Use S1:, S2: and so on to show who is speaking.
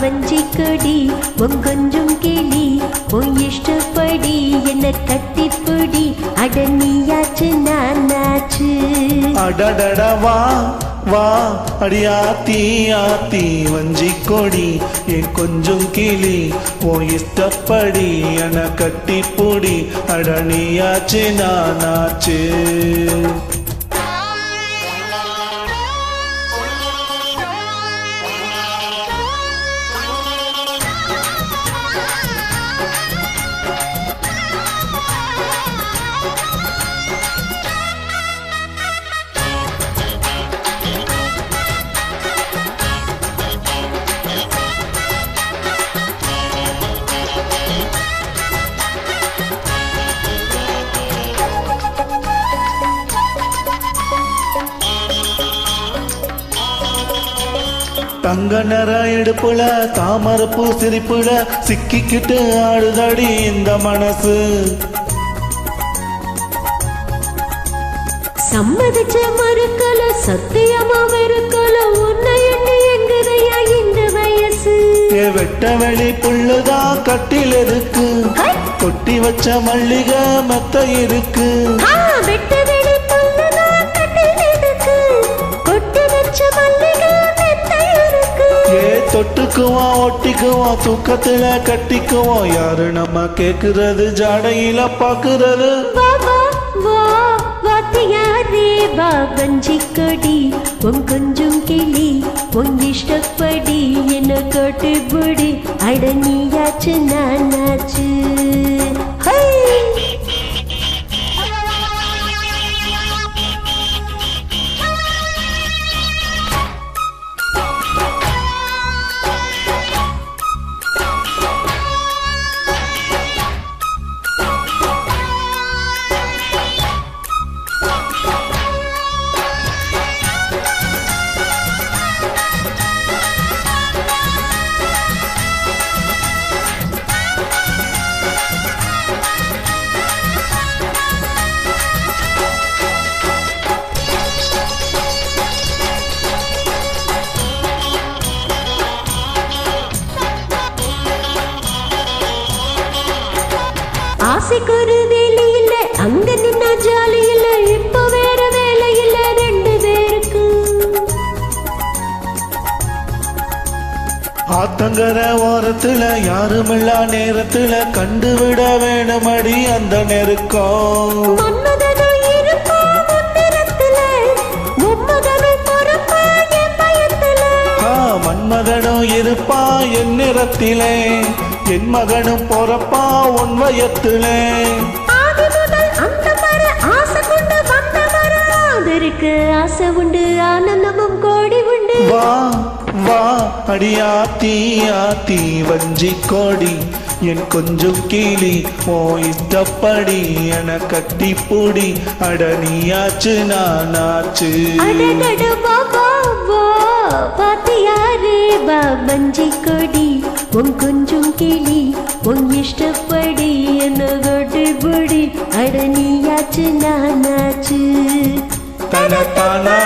S1: வஞ்சி கொடி கொஞ்சம் கிளி உன் இஷ்டப்படி என்ன கட்டிப்புடி அடனியாச்சு நானாச்சு
S2: அடடடா வா வா அடியாத்தி ஆத்தி வஞ்சி கொடி என் கொஞ்சம் கிளி உன் இஷ்டப்படி என கட்டிப்புடி அடனியாச்சு நானாச்சு தங்க நிற எடுப்புல தாமரப்பூ சிரிப்புல சிக்கிக்கிட்டு ஆடுதடி இந்த மனசு
S1: சம்மதிச்ச மறுக்கல சத்தியமா வெறுக்கல உன்னை எண்ணி எங்குதையா இந்த வயசு
S2: வெட்ட வெளி புள்ளுதான் கட்டில் இருக்கு கொட்டி வச்ச மல்லிகை மெத்த இருக்கு
S1: வெட்ட வெளி புல்லுதான் கட்டில் இருக்கு கொட்டி வச்ச மல்லிகை மெத்த இருக்கு
S2: தொட்டுக்குவோம் ஒட்டிக்குவோம் தூக்கத்துல கட்டிக்குவோம் யாரு நம்ம கேக்குறது ஜாடையில பாக்குறது
S1: வஞ்சி கொடி உன் கொஞ்சம் கிளி உன் இஷ்டப்படி என்ன கட்டுப்படி அடனியாச்சு நானாச்சு ஆசைக்கு ஒரு வேலை இல்ல அங்க நின்னா ஜாலி இல்ல இப்ப வேற வேலை இல்ல ரெண்டு பேருக்கு
S2: ஆத்தங்கர ஓரத்துல யாருமில்லா நேரத்துல கண்டுவிட வேணுமடி அந்த நெருக்கம்
S1: மன்மதனும் இருப்பான் முன்னிறத்துல மும்மதனும் பொறுப்பான் என் பயத்துல
S2: மன்மதனும் இருப்பா என் நிறத்திலே என் மகனும் பொறப்பா உன் வயத்திலே
S1: ஆதி முதல் அந்த மர ஆசை கொண்டு வந்த மர ஆதருக்கு ஆசை உண்டு ஆனந்தமும் கோடி உண்டு
S2: வா வா அடியாத்தி ஆத்தி வஞ்சி கோடி என் கொஞ்சம் கீழி ஓ இஷ்டப்படி என கட்டி பூடி அடனியாச்சு நானாச்சு
S1: அடடட பாபா பாத்தியாரே வஞ்சி கொடி உன் கொஞ்சம் கிளி உன் இஷ்டப்படி என்ன கட்டுப்படி அடனியாச்சு நானாச்சு
S2: தன தானா